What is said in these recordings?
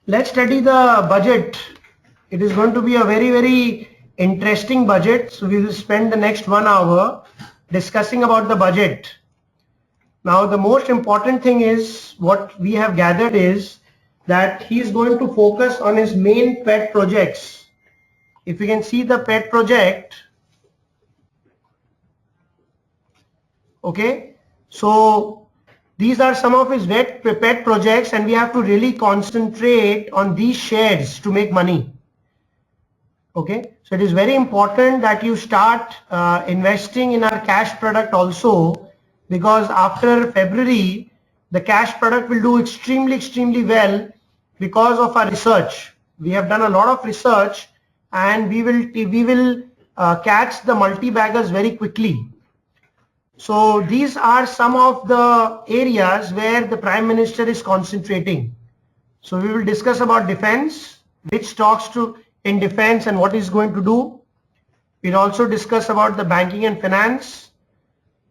Let's study the budget. It is going to be a very interesting budget. So we will spend the next 1 hour discussing about the budget. Now the most important thing is what we have gathered is that he is going to focus on his main pet projects. If you can see the pet project, okay, so these are some of his pet projects and we have to really concentrate on these shares to make money. Okay, so it is very important that you start investing in our cash product also, because after February the cash product will do extremely well because of our research. We have done a lot of research and we will catch the multi-baggers very quickly. So these are some of the areas where the Prime Minister is concentrating. So we will discuss about defense, which stocks to in defense and what is going to do. We'll also discuss about the banking and finance.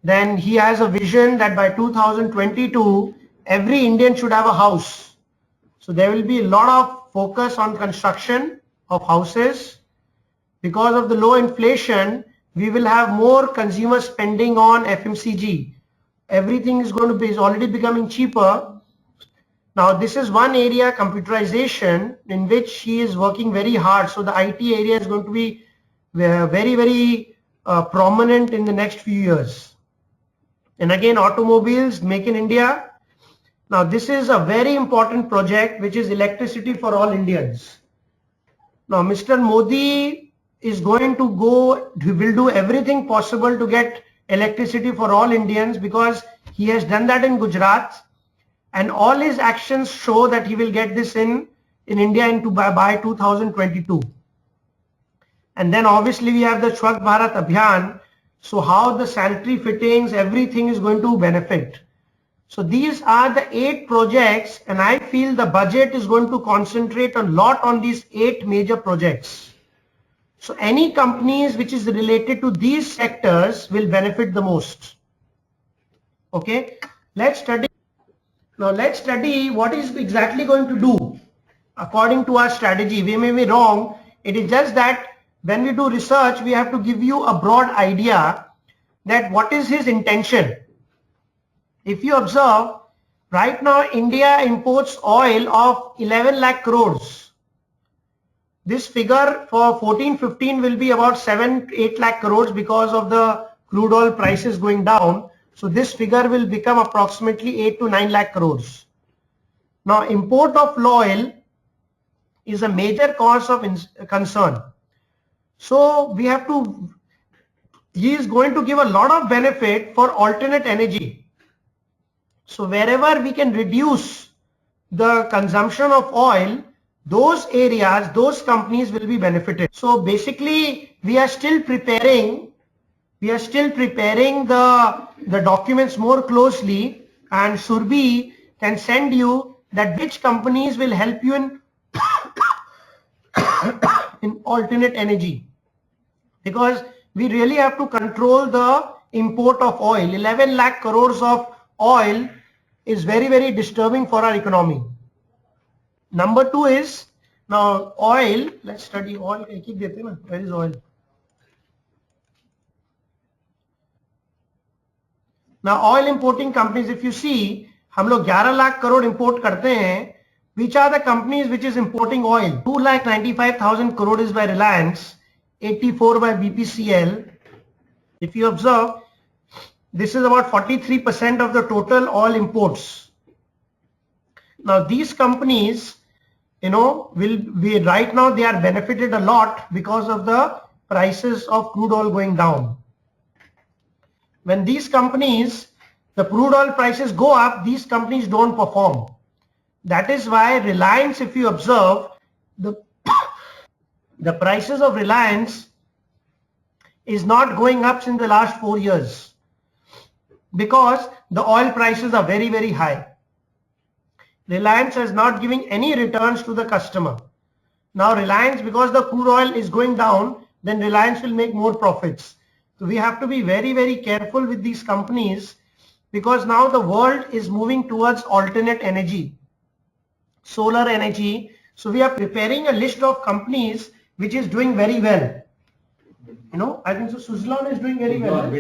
Then he has a vision that by 2022 every Indian should have a house. So there will be a lot of focus on construction of houses. Because of the low inflation, we will have more consumer spending on FMCG. Everything is already becoming cheaper. Now this is one area, computerization, in which he is working very hard. So the IT area is going to be very prominent in the next few years. And again, automobiles, make in India. Now this is a very important project, which is electricity for all Indians. Now Mr. Modi is going to will do everything possible to get electricity for all Indians, because he has done that in Gujarat. And all his actions show that he will get this in India by 2022. And then obviously we have the Swachh Bharat Abhiyan. So how the sanitary fittings, everything is going to benefit. So these are the 8 projects, and I feel the budget is going to concentrate a lot on these 8 major projects. So any companies which is related to these sectors will benefit the most. Okay, let's study. Now let's study what is exactly going to do according to our strategy. We may be wrong. It is just that when we do research, we have to give you a broad idea that what is his intention. If you observe, right now India imports oil of 11 lakh crores. This figure for 14-15 will be about 7-8 lakh crores because of the crude oil prices going down. So this figure will become approximately 8 to 9 lakh crores. Now import of oil is a major cause of concern. So we have to, he is going to give a lot of benefit for alternate energy. So wherever we can reduce the consumption of oil, those areas, those companies will be benefited. So basically we are still preparing the documents more closely, and Surbhi can send you that which companies will help you in in alternate energy, because we really have to control the import of oil. 11 lakh crores of oil is very disturbing for our economy. Number 2 is, now oil, let's study oil. Where is oil? Now oil importing companies, if you see, हम लोग 11 lakh crore import करते हैं. Which are the companies which is importing oil? 2,95,000 crore is by Reliance, 84 by BPCL. If you observe, this is about 43% of the total oil imports. Now these companies, will be, right now they are benefited a lot because of the prices of crude oil going down. When these companies, the crude oil prices go up, these companies don't perform. That is why Reliance, if you observe, the prices of Reliance is not going up in the last 4 years, because the oil prices are very high. Reliance is not giving any returns to the customer. Now Reliance, because the crude oil is going down, then Reliance will make more profits. So we have to be very careful with these companies, because now the world is moving towards alternate energy, solar energy. So we are preparing a list of companies which is doing very well. You know, I think so Suzlon is doing very well.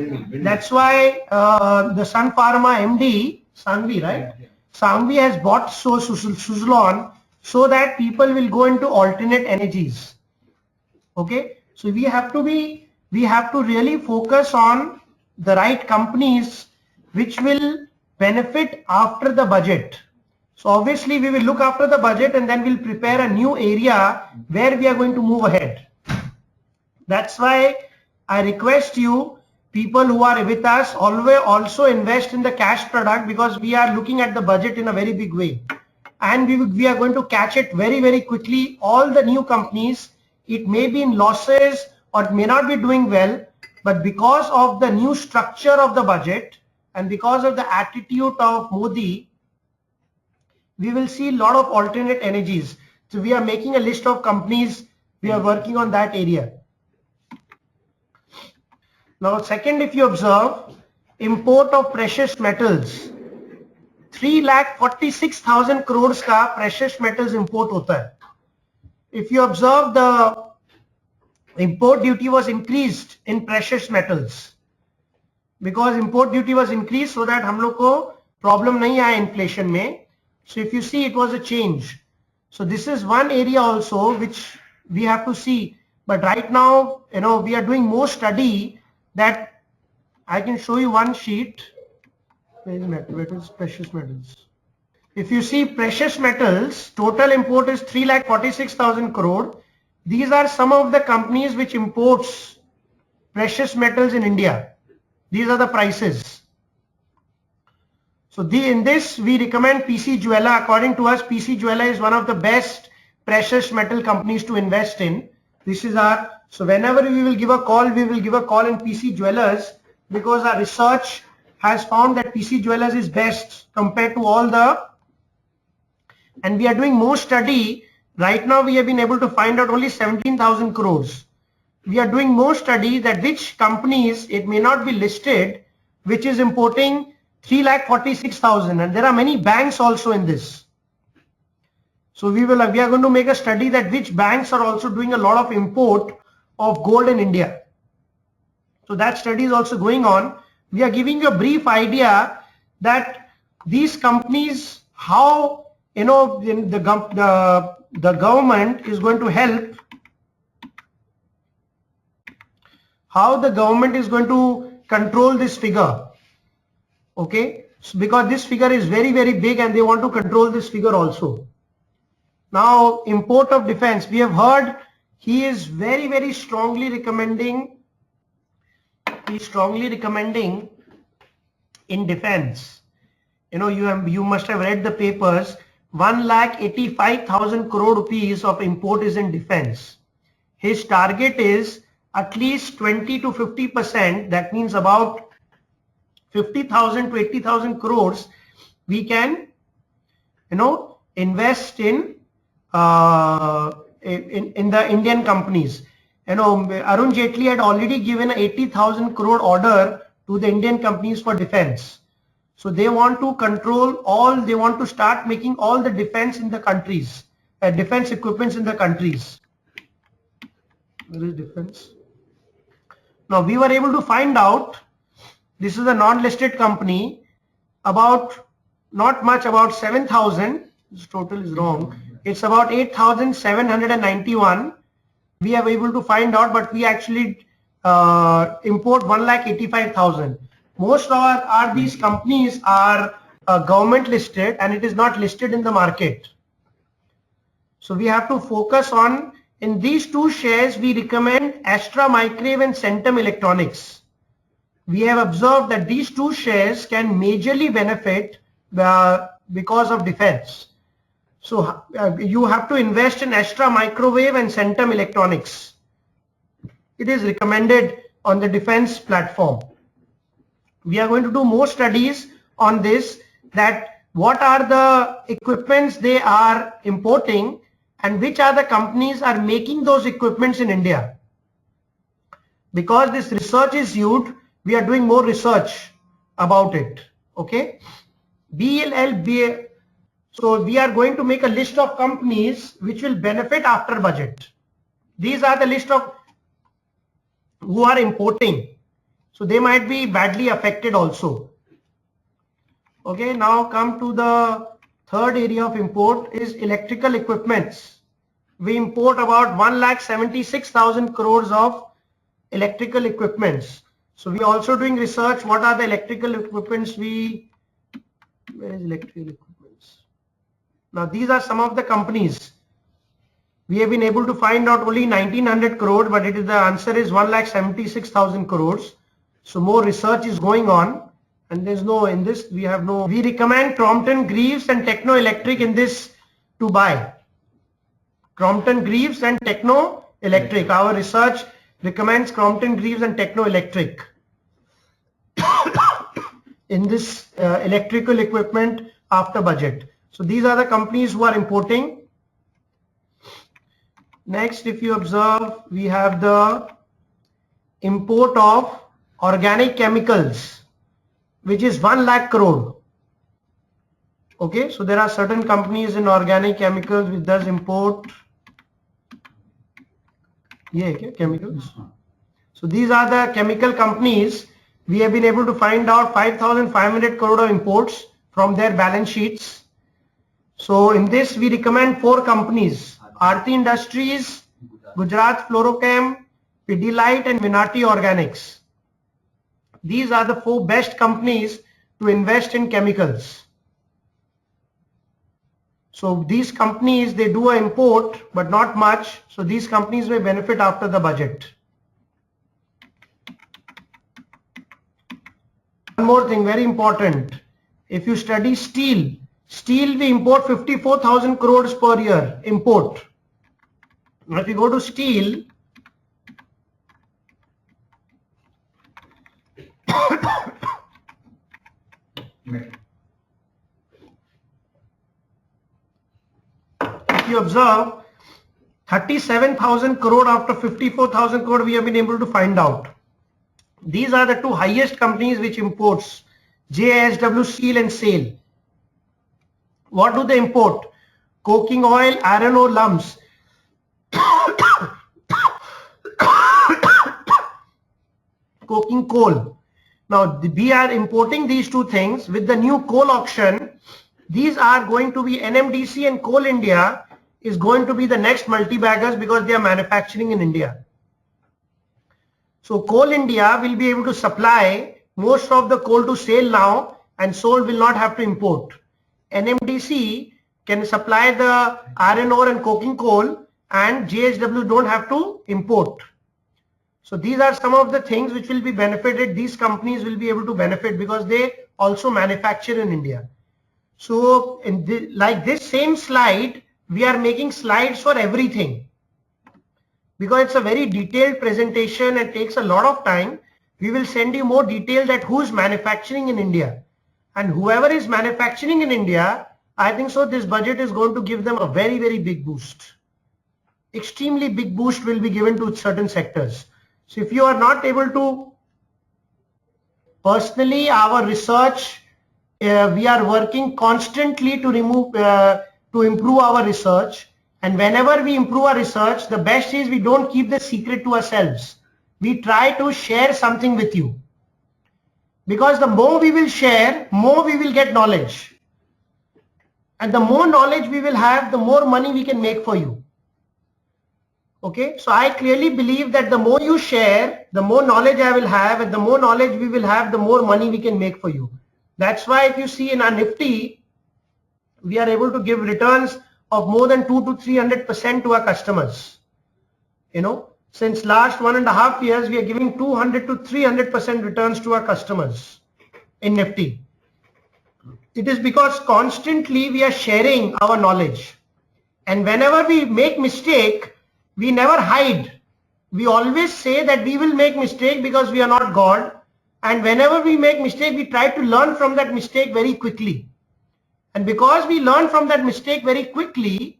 That's why the Sun Pharma MD, Sangvi, right? Yeah. Sangvi has bought Suzlon so that people will go into alternate energies. Okay, so we have to really focus on the right companies which will benefit after the budget. So obviously we will look after the budget and then we'll prepare a new area where we are going to move ahead. That's why I request you, people who are with us, always also invest in the cash product, because we are looking at the budget in a very big way. And we are going to catch it very, very quickly. All the new companies, it may be in losses or it may not be doing well, but because of the new structure of the budget and because of the attitude of Modi, we will see a lot of alternate energies. So we are making a list of companies. We are working on that area. Now, second, if you observe, import of precious metals, 3,46,000 crores का precious metals import होता है. If you observe, the import duty was increased in precious metals because import duty was increased so that हम लोग को problem नहीं आए inflation में. So if you see, it was a change. So this is one area also which we have to see. But right now, you know, we are doing more study. That I can show you one sheet. Where is precious metals? If you see precious metals, total import is 3,46,000 crore. These are some of the companies which imports precious metals in India. These are the prices. So in this we recommend PC Jewella. According to us, PC Jewella is one of the best precious metal companies to invest in. This is our, so whenever we will give a call, we will give a call in PC Jewellers, because our research has found that PC Jewellers is best compared to all the, and we are doing more study. Right now we have been able to find out only 17,000 crores. We are doing more study that which companies, it may not be listed, which is importing 3,46,000, and there are many banks also in this. So we are going to make a study that which banks are also doing a lot of import of gold in India. So that study is also going on. We are giving you a brief idea that these companies, how, you know, the government is going to help, how the government is going to control this figure. Okay, so because this figure is very, very big and they want to control this figure also. Now, import of defense, we have heard he is very, very strongly recommending, in defense. You know, you must have read the papers. 1,85,000 crore rupees of import is in defense. His target is at least 20 to 50%. That means about 50,000 to 80,000 crores we can, you know, invest in the Indian companies. You know, Arun Jaitley had already given an 80,000 crore order to the Indian companies for defense. So they want to control all, they want to start making all the defense in the countries, defense equipments in the countries. Where is defense? Now we were able to find out, this is a non-listed company, about, not much, about 7,000, this total is wrong, it's about 8,791. We are able to find out, but we actually import 1,85,000. Most of these companies are government listed and it is not listed in the market. So we have to focus on, in these two shares we recommend Astra Microwave and Centum Electronics. We have observed that these two shares can majorly benefit because of defense. So you have to invest in Astra Microwave and Centum Electronics. It is recommended on the defense platform. We are going to do more studies on this, that what are the equipments they are importing and which are the companies are making those equipments in India. Because this research is huge, we are doing more research about it. Okay. So we are going to make a list of companies which will benefit after budget. These are the list of who are importing. So they might be badly affected also. Okay, now come to the third area of import is electrical equipments. We import about 1,76,000 crores of electrical equipments. So we are also doing research. What are the electrical equipments where is electrical equipments? Now these are some of the companies. We have been able to find out only 1900 crore, but the answer is 1,76,000 crores. So more research is going on, and there's no, in this we recommend Crompton Greaves and Techno Electric in this to buy. Crompton Greaves and Techno Electric. Our research recommends Crompton Greaves and Techno Electric in this electrical equipment after budget. So these are the companies who are importing. Next, if you observe, we have the import of organic chemicals, which is 1 lakh crore. Okay, so there are certain companies in organic chemicals which does import chemicals. So these are the chemical companies. We have been able to find out 5,500 crore of imports from their balance sheets. So in this we recommend 4 companies: Aarti Industries, Gujarat Fluorochem, Pidilite and Vinati Organics. These are the 4 best companies to invest in chemicals. So these companies, they do an import but not much. So these companies may benefit after the budget. One more thing, very important. If you study steel we import 54,000 crores per year import. Now if you go to steel, if you observe 37,000 crore after 54,000 crore we have been able to find out. These are the 2 highest companies which imports, JSW Steel and SAIL. What do they import? Coking oil, iron ore lumps. Coking coal. Now we are importing these 2 things. With the new coal auction, these are going to be NMDC and Coal India is going to be the next multi-baggers because they are manufacturing in India. So Coal India will be able to supply most of the coal to SAIL now, and SAIL will not have to import. NMDC can supply the iron ore and coking coal, and JSW don't have to import. So these are some of the things which will be benefited. These companies will be able to benefit because they also manufacture in India. So like this same slide, we are making slides for everything because it's a very detailed presentation and takes a lot of time. We will send you more detail that who's manufacturing in India, and whoever is manufacturing in India, I think so this budget is going to give them a very, very big boost. Extremely big boost will be given to certain sectors. So if you are not able to, personally our research, we are working constantly to improve our research, and whenever we improve our research, the best is we don't keep the secret to ourselves. We try to share something with you, because the more we will share, more we will get knowledge, and the more knowledge we will have, the more money we can make for you. Okay, so I clearly believe that the more you share, the more knowledge I will have, and the more knowledge we will have, the more money we can make for you. That's why if you see in our Nifty, we are able to give returns of more than 200 to 300% to our customers. Since last 1.5 years, we are giving 200 to 300% returns to our customers in Nifty. It is because constantly we are sharing our knowledge, and whenever we make mistake, we never hide. We always say that we will make mistake because we are not God, and whenever we make mistake, we try to learn from that mistake very quickly. And because we learn from that mistake very quickly,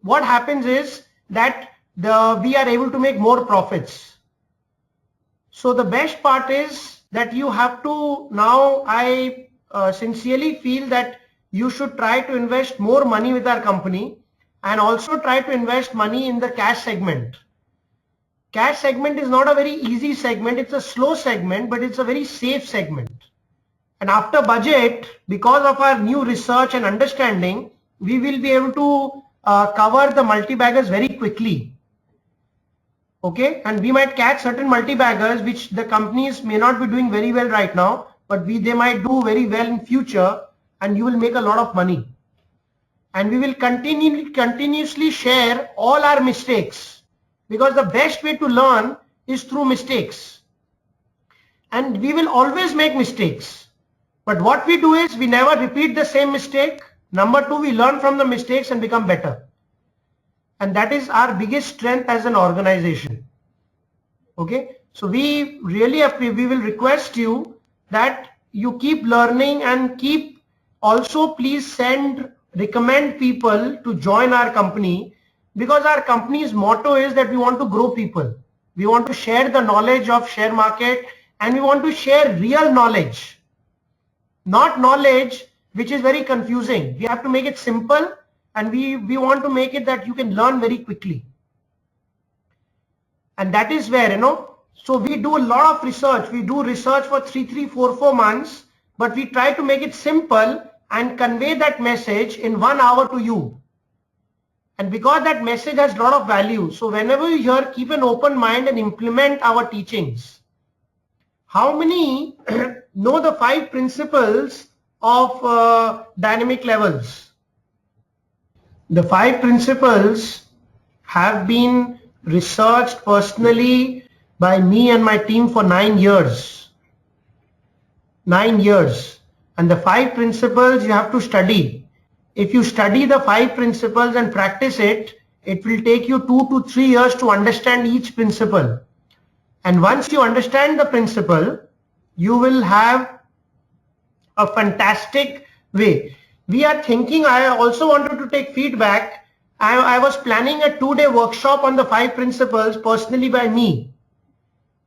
what happens is that we are able to make more profits. So the best part is that you have to, now I sincerely feel that you should try to invest more money with our company and also try to invest money in the cash segment. Cash segment is not a very easy segment. It's a slow segment, but it's a very safe segment. And after budget, because of our new research and understanding, we will be able to cover the multi-baggers very quickly. Okay, and we might catch certain multi-baggers which the companies may not be doing very well right now, but they might do very well in future, and you will make a lot of money. And we will continuously share all our mistakes, because the best way to learn is through mistakes. And we will always make mistakes. But what we do is we never repeat the same mistake. Number two, we learn from the mistakes and become better. And that is our biggest strength as an organization. Okay, so we will request you that you keep learning and also please recommend people to join our company, because our company's motto is that we want to grow people. We want to share the knowledge of share market, and we want to share real knowledge, not knowledge which is very confusing. We have to make it simple, and we want to make it that you can learn very quickly. And that is where, so we do a lot of research. We do research for 4 months, but we try to make it simple and convey that message in 1 hour to you. And because that message has a lot of value, so whenever you hear, keep an open mind and implement our teachings. How many know the 5 principles of dynamic levels? The 5 principles have been researched personally by me and my team for 9 years. 9 years. And the 5 principles you have to study. If you study the 5 principles and practice it, it will take you 2 to 3 years to understand each principle. And once you understand the principle, you will have a fantastic way. We are thinking, I also wanted to take feedback. I was planning a 2-day workshop on the 5 principles personally by me.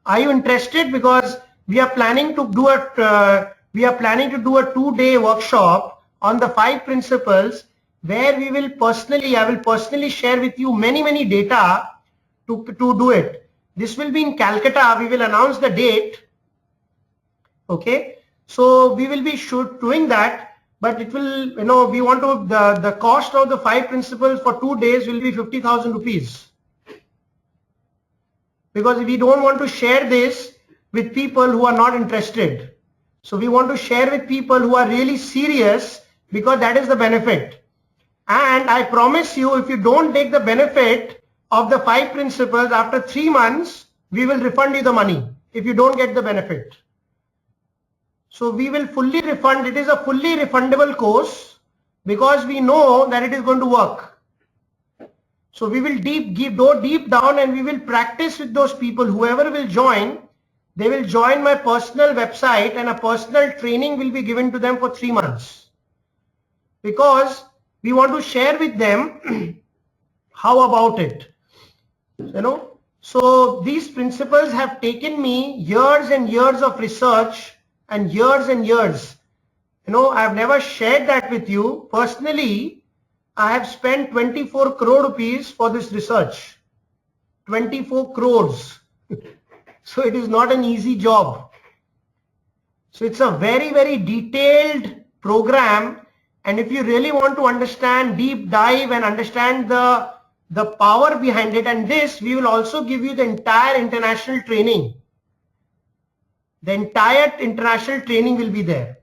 Are you interested? Because we are planning to do a 2-day workshop on the 5 principles, where I will personally share with you many data to do it. This will be in Calcutta. We will announce the date. Okay, so we will be doing that, but it will, we want to, the cost of the 5 principles for 2 days will be 50,000 rupees. Because we don't want to share this with people who are not interested. So we want to share with people who are really serious, because that is the benefit. And I promise you, if you don't take the benefit of the 5 principles, after 3 months, we will refund you the money if you don't get the benefit. So we will fully refund. It is a fully refundable course, because we know that it is going to work. So we will go deep down, and we will practice with those people. Whoever will join, they will join my personal website, and a personal training will be given to them for 3 months. Because we want to share with them how about it. So these principles have taken me years and years of research and years. I have never shared that with you. Personally, I have spent 24 crore rupees for this research. 24 crores. So it is not an easy job. So it's a very detailed program. And if you really want to understand, deep dive and understand the power behind it, and this, we will also give you the entire international training. The entire international training will be there.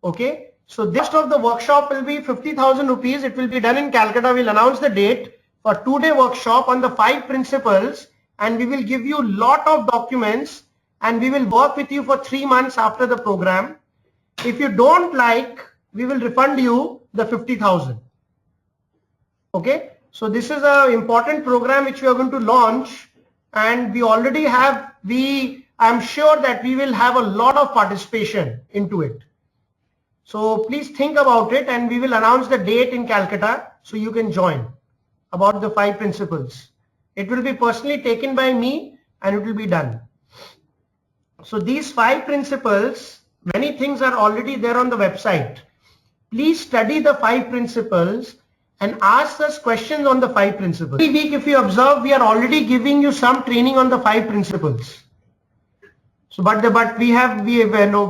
Okay. So this of the workshop will be 50,000 rupees. It will be done in Calcutta. We'll announce the date for 2-day workshop on the 5 principles, and we will give you a lot of documents, and we will work with you for 3 months after the program. If you don't like, we will refund you the 50,000. Okay. So this is an important program which we are going to launch, and we already have, I'm sure that we will have a lot of participation into it. So please think about it, and we will announce the date in Calcutta so you can join about the 5 principles. It will be personally taken by me, and it will be done. So these 5 principles, many things are already there on the website. please study the 5 principles and ask us questions on the 5 principles. Every week, if you observe, we are already giving you some training on the 5 principles. So, but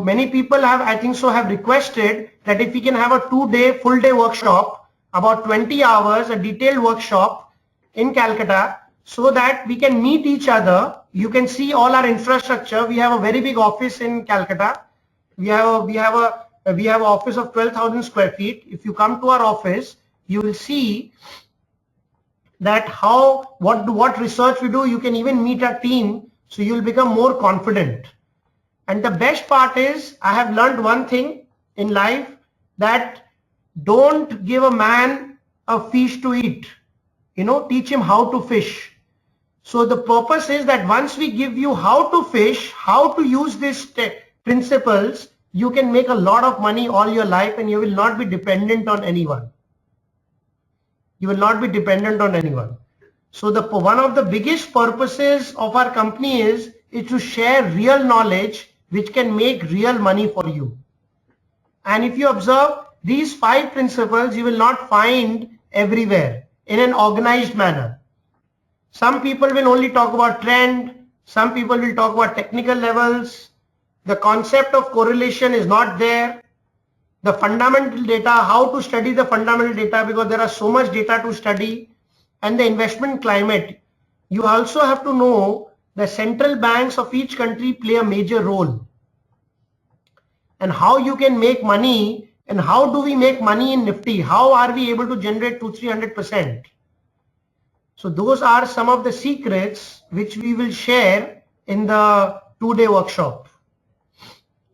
many people have, I think so, have requested that if we can have a 2-day full day workshop, about 20 hours, a detailed workshop in Calcutta, so that we can meet each other. You can see all our infrastructure. We have a very big office in Calcutta. We have an office of 12,000 square feet. If you come to our office, you will see that what research we do. You can even meet our team, so you will become more confident. And the best part is, I have learned one thing in life, that don't give a man a fish to eat. Teach him how to fish. So the purpose is that once we give you how to fish, how to use these principles, you can make a lot of money all your life, and you will not be dependent on anyone. You will not be dependent on anyone. So one of the biggest purposes of our company is to share real knowledge which can make real money for you. And if you observe, these 5 principles you will not find everywhere in an organized manner. Some people will only talk about trend. Some people will talk about technical levels. The concept of correlation is not there. The fundamental data, how to study the fundamental data, because there are so much data to study. And the investment climate. You also have to know the central banks of each country play a major role. And how you can make money, and how do we make money in Nifty? How are we able to generate 200-300%? So those are some of the secrets which we will share in the 2-day workshop.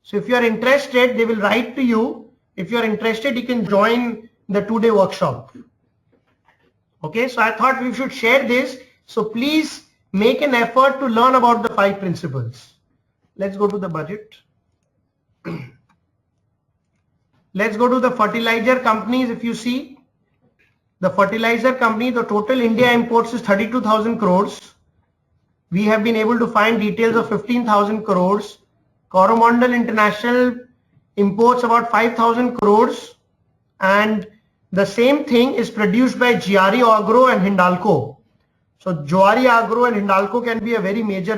So if you are interested, they will write to you. If you are interested, you can join the 2-day workshop. Okay, so I thought we should share this. So please make an effort to learn about the 5 principles. Let's go to the budget. Let's go to the fertilizer companies. If you see, the fertilizer company, the total India imports is 32,000 crores. We have been able to find details of 15,000 crores. Coromandel International imports about 5,000 crores. And the same thing is produced by Gyari Agro and Hindalco. So Gyari Agro and Hindalco can be a very major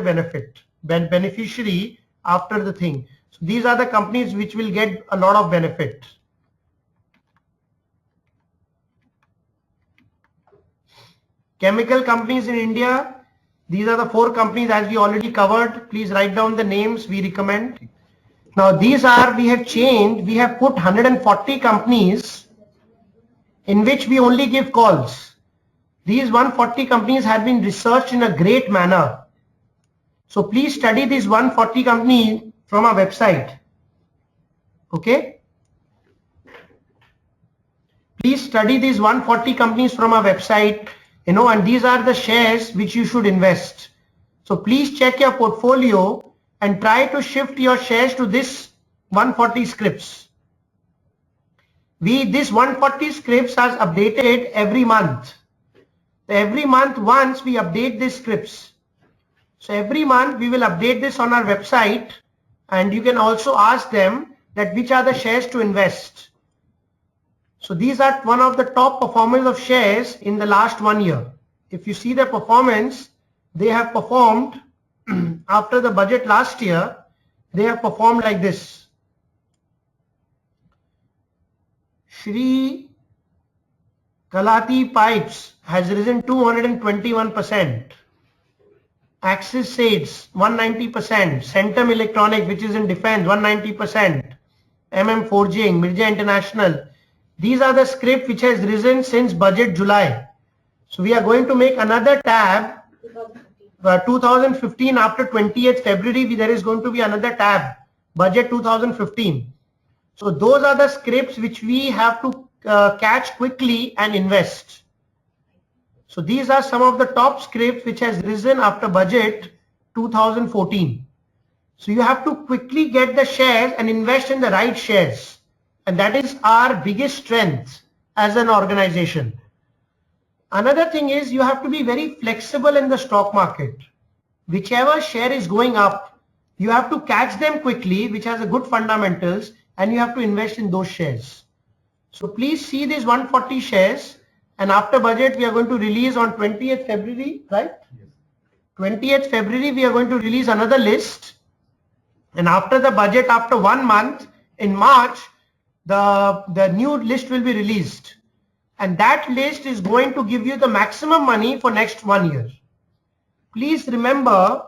beneficiary after the thing. So these are the companies which will get a lot of benefit. Chemical companies in India, these are the 4 companies as we already covered. Please write down the names we recommend. Now we have changed, we have put 140 companies in which we only give calls. These 140 companies have been researched in a great manner. So please study these 140 companies from our website. Okay? Please study these 140 companies from our website, and these are the shares which you should invest. So please check your portfolio and try to shift your shares to this 140 scripts. This 140 scripts are updated every month. Every month once we update these scripts. So every month we will update this on our website, and you can also ask them that which are the shares to invest. So these are one of the top performers of shares in the last 1 year. If you see the performance, they have performed after the budget last year, they have performed like this. Shri Kalati Pipes has risen 221%. Axis Shades 190%. Centum Electronic, which is in defense, 190%. Forging, Mirja International. These are the script which has risen since budget July. So we are going to make another tab. 2015 after 28th February, there is going to be another tab. Budget 2015. So those are the scripts which we have to catch quickly and invest. So these are some of the top scripts which has risen after budget 2014. So you have to quickly get the shares and invest in the right shares. And that is our biggest strength as an organization. Another thing is you have to be very flexible in the stock market. Whichever share is going up, you have to catch them quickly, which has a good fundamentals, and you have to invest in those shares. So please see these 140 shares, and after budget we are going to release on 20th February, right? Yes. 20th February we are going to release another list, and after the budget, after 1 month in March, the new list will be released, and that list is going to give you the maximum money for next 1 year. Please remember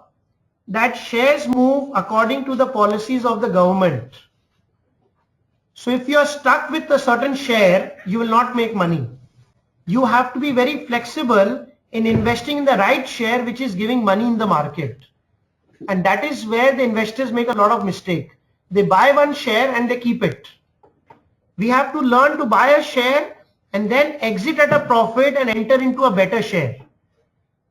that shares move according to the policies of the government. So if you are stuck with a certain share, you will not make money. You have to be very flexible in investing in the right share which is giving money in the market. And that is where the investors make a lot of mistake. They buy one share and they keep it. We have to learn to buy a share and then exit at a profit and enter into a better share.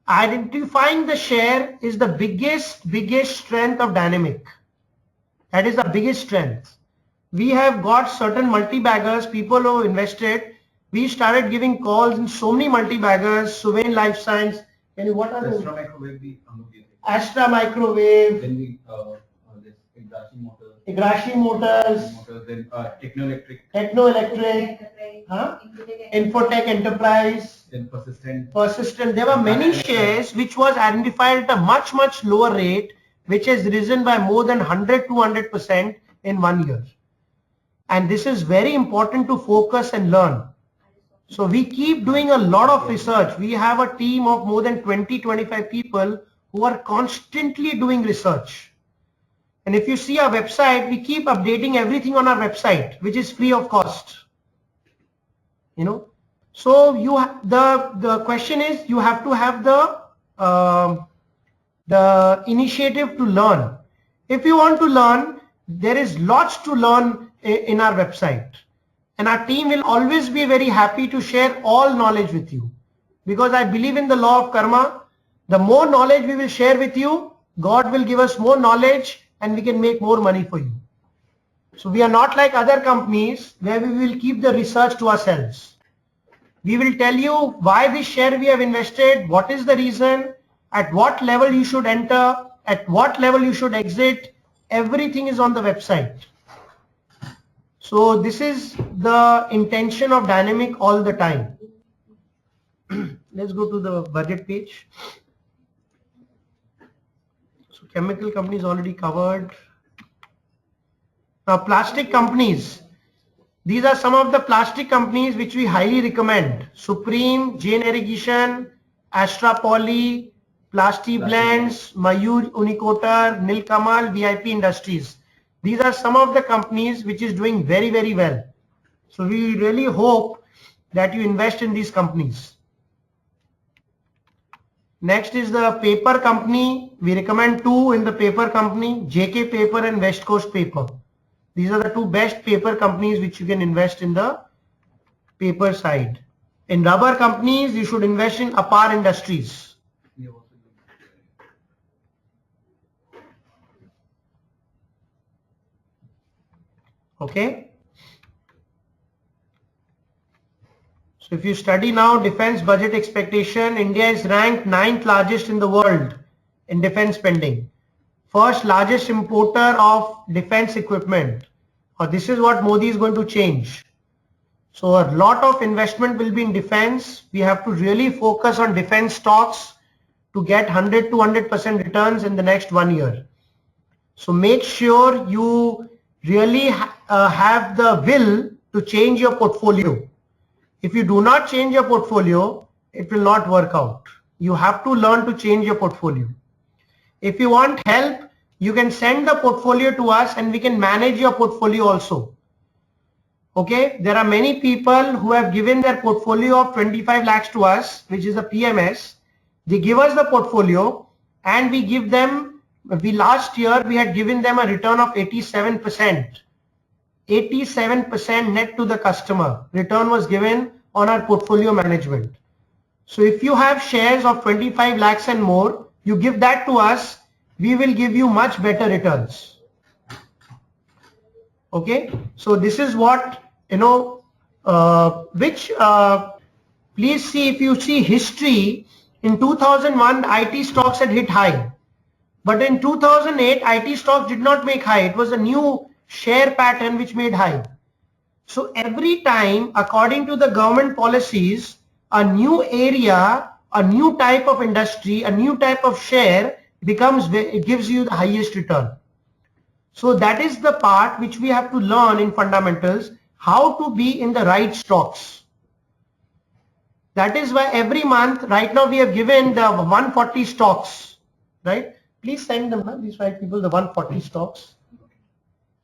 Identifying the share is the biggest strength of Dynamic. That is the biggest strength. We have got certain multi-baggers, people who invested. We started giving calls in so many multi-baggers, Suvain Life Science. Can you, what are those? Astra Microwave. Then we this Igrashi Motors. Then Techno-Electric. Huh? Infotech Enterprise. Then Persistent. There were many shares which was identified at a much lower rate, which has risen by more than 100-200% in 1 year. And this is very important to focus and learn. So we keep doing a lot of research. We have a team of more than 20-25 people who are constantly doing research. And if you see our website, we keep updating everything on our website, which is free of cost. You know, so the question is, you have to have the initiative to learn. If you want to learn, there is lots to learn in our website, and our team will always be very happy to share all knowledge with you, because I believe in the law of karma. The more knowledge we will share with you, God will give us more knowledge and we can make more money for you. So we are not like other companies where we will keep the research to ourselves. We will tell you why this share we have invested, what is the reason, at what level you should enter, at what level you should exit. Everything is on the website. So this is the intention of Dynamic all the time. Let's go to the budget page. So chemical companies already covered. Now plastic companies. These are some of the plastic companies which we highly recommend. Supreme, Jain Irrigation, Astra Poly, Plasti Blends, Mayur Unicoater, Nilkamal, VIP Industries. These are some of the companies which is doing very well. So we really hope that you invest in these companies. Next is the paper company. We recommend two in the paper company, JK Paper and West Coast Paper. These are the two best paper companies which you can invest in the paper side. In rubber companies, you should invest in Apar Industries. Okay. So if you study now defense budget expectation, India is ranked 9th largest in the world in defense spending. First largest importer of defense equipment. This is what Modi is going to change. So a lot of investment will be in defense. We have to really focus on defense stocks to get 100-200% returns in the next 1 year. So make sure you really have the will to change your portfolio. If you do not change your portfolio, it will not work out. You have to learn to change your portfolio. If you want help, you can send the portfolio to us and we can manage your portfolio also. Okay, there are many people who have given their portfolio of 25 lakhs to us, which is a PMS. They give us the portfolio and we give them, last year we had given them a return of 87%. 87% net to the customer return was given on our portfolio management. So if you have shares of 25 lakhs and more, you give that to us, we will give you much better returns. Okay, so this is what, you know, please see, if you see history, in 2001 IT stocks had hit high, but in 2008 IT stocks did not make high. It was a new share pattern which made high. So every time, according to the government policies, a new area, a new type of industry, a new type of share it gives you the highest return. So that is the part which we have to learn in fundamentals, how to be in the right stocks. That is why every month, right now we have given the 140 stocks, right? Please send them, these 5 people, the 140 stocks,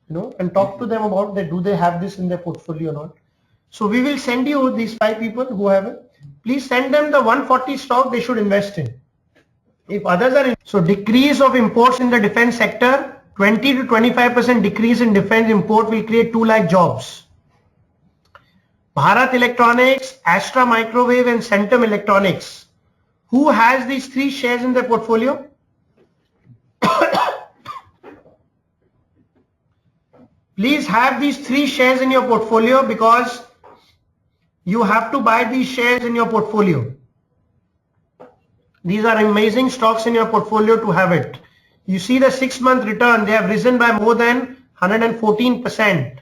and talk to them about that. Do they have this in their portfolio or not? So we will send you these 5 people who have it. Please send them the 140 stock they should invest in. If others are in, so decrease of imports in the defense sector, 20 to 25% decrease in defense import will create 2 lakh jobs. Bharat Electronics, Astra Microwave and Centum Electronics. Who has these 3 shares in their portfolio? Please have these 3 shares in your portfolio, because you have to buy these shares in your portfolio. These are amazing stocks in your portfolio to have it. You see the 6-month return, they have risen by more than 114%.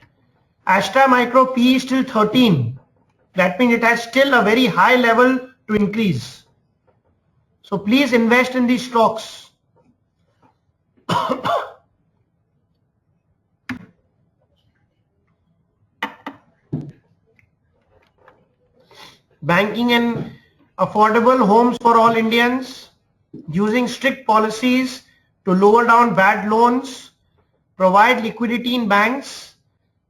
Astra Micro P is still 13. That means it has still a very high level to increase. So please invest in these stocks. Banking and affordable homes for all Indians, using strict policies to lower down bad loans, provide liquidity in banks.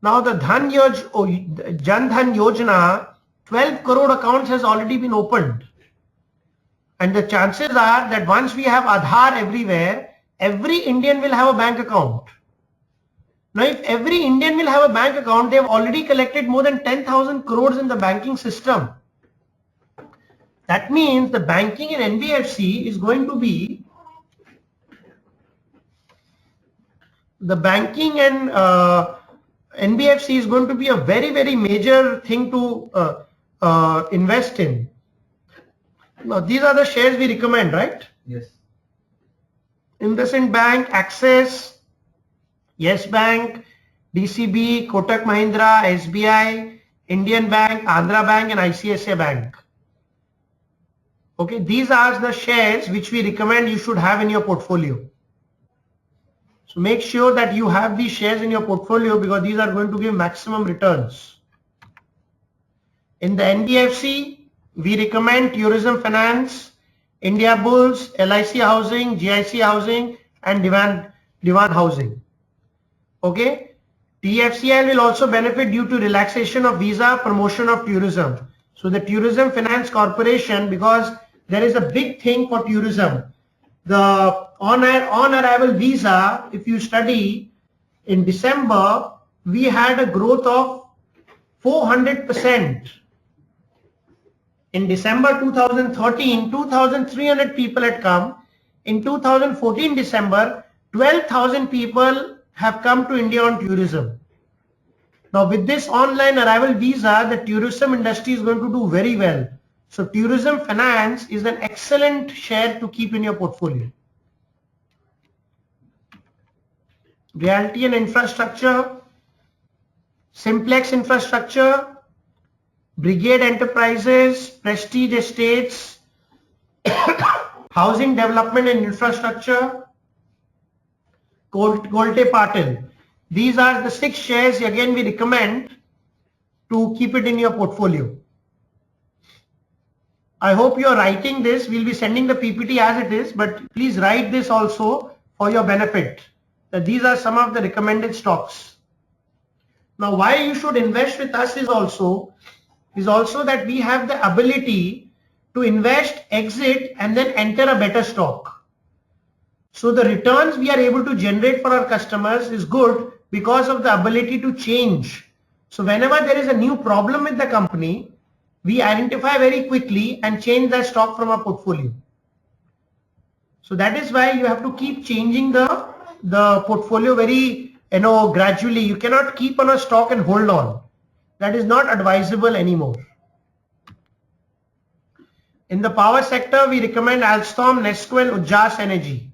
Now the Jan Dhan Yojana, 12 crore accounts has already been opened. And the chances are that once we have Aadhaar everywhere, every Indian will have a bank account. Now if every Indian will have a bank account, they have already collected more than 10,000 crores in the banking system. That means the banking in NBFC is going to be, NBFC is going to be a very, very major thing to invest in. Now these are the shares we recommend, right? Yes. IndusInd Bank, Axis, Yes Bank, DCB, Kotak Mahindra, SBI, Indian Bank, Andhra Bank and ICICI Bank. Okay, these are the shares which we recommend you should have in your portfolio. So make sure that you have these shares in your portfolio, because these are going to give maximum returns. In the NBFC, we recommend Tourism Finance, India Bulls, LIC Housing, GIC Housing and Diwan Housing. Okay, TFCL will also benefit due to relaxation of visa, promotion of tourism. So the Tourism Finance Corporation, because there is a big thing for tourism. The on arrival visa, if you study in December, we had a growth of 400%. In December 2013, 2,300 people had come. In 2014 December, 12,000 people have come to India on tourism. Now with this online arrival visa, the tourism industry is going to do very well. So tourism finance is an excellent share to keep in your portfolio. Realty and infrastructure, Simplex Infrastructure, Brigade Enterprises, Prestige Estates, Housing Development and Infrastructure, Golte Patil. These are the 6 shares again we recommend to keep it in your portfolio. I hope you are writing this. We'll be sending the PPT as it is, but please write this also for your benefit. That these are some of the recommended stocks. Now why you should invest with us is also that we have the ability to invest, exit and then enter a better stock. So the returns we are able to generate for our customers is good because of the ability to change. So whenever there is a new problem with the company, we identify very quickly and change that stock from our portfolio. So that is why you have to keep changing the portfolio very gradually. You cannot keep on a stock and hold on. That is not advisable anymore. In the power sector, we recommend Alstom, Nesco and Ujjas Energy.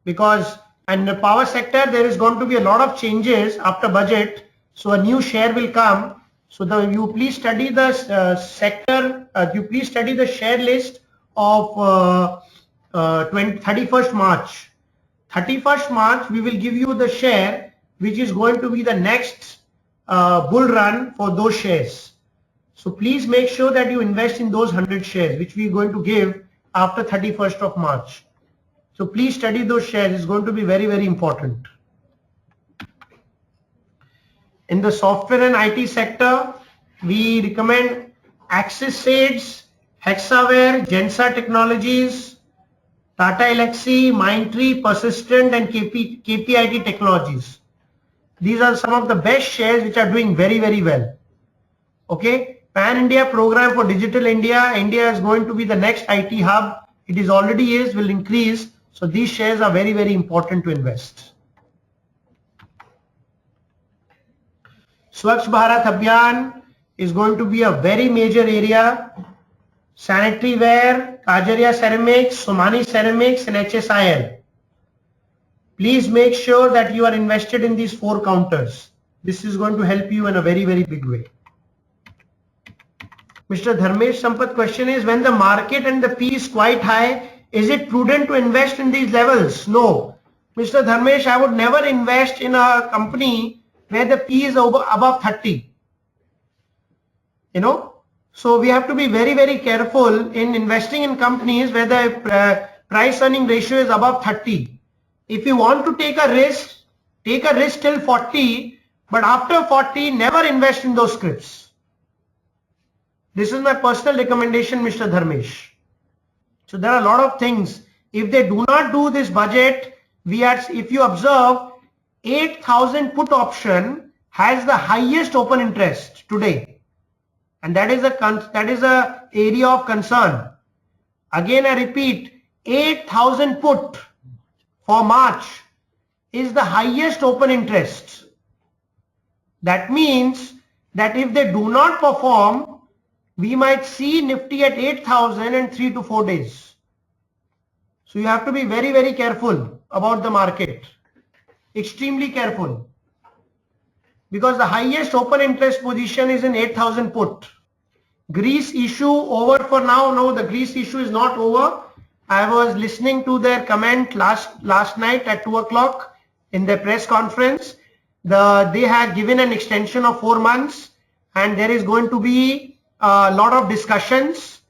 Because in the power sector, there is going to be a lot of changes after budget. So a new share will come. So you please study the sector, you please study the share list of 31st March. 31st March, we will give you the share which is going to be the next bull run for those shares. So please make sure that you invest in those 100 shares which we are going to give after 31st of March. So please study those shares. It's going to be very, very important. In the software and IT sector, we recommend Axis Sage, Hexaware, Gensa Technologies, Tata Elxsi, Mindtree, Persistent and KPIT Technologies. These are some of the best shares which are doing very, very well. Okay, Pan India program for Digital India. India is going to be the next IT hub. It is already is, will increase. So these shares are very, very important to invest. Swachh Bharat Abhiyan is going to be a very major area. Sanitary ware, Kajaria Ceramics, Somani Ceramics and HSIL. Please make sure that you are invested in these 4 counters. This is going to help you in a very, very big way. Mr. Dharmesh Sampath question is, when the market and the P is quite high, is it prudent to invest in these levels? No. Mr. Dharmesh, I would never invest in a company where the P is above 30. You know, so we have to be very, very careful in investing in companies where the price earning ratio is above 30. If you want to take a risk till 40, but after 40, never invest in those scripts. This is my personal recommendation, Mr. Dharmesh. So there are a lot of things. If they do not do this budget, if you observe, 8,000 put option has the highest open interest today, and that is a area of concern. Again, I repeat, 8,000 put for March is the highest open interest. That means that if they do not perform, we might see Nifty at 8,000 in 3 to 4 days. So you have to be very, very careful about the market. Extremely careful. Because the highest open interest position is in 8,000 put. Greece issue over for now. No, the Greece issue is not over. I was listening to their comment last night at 2 o'clock in their press conference. They had given an extension of 4 months and there is going to be a lot of discussions.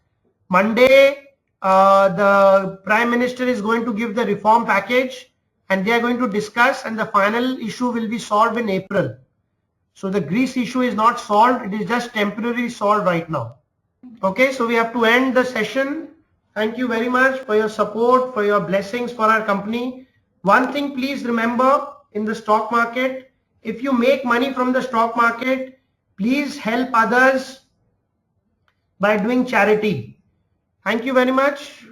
Monday, the Prime Minister is going to give the reform package and they are going to discuss, and the final issue will be solved in April. So the Greece issue is not solved. It is just temporarily solved right now. Okay, so we have to end the session. Thank you very much for your support, for your blessings for our company. One thing please remember in the stock market, if you make money from the stock market, please help others by doing charity. Thank you very much.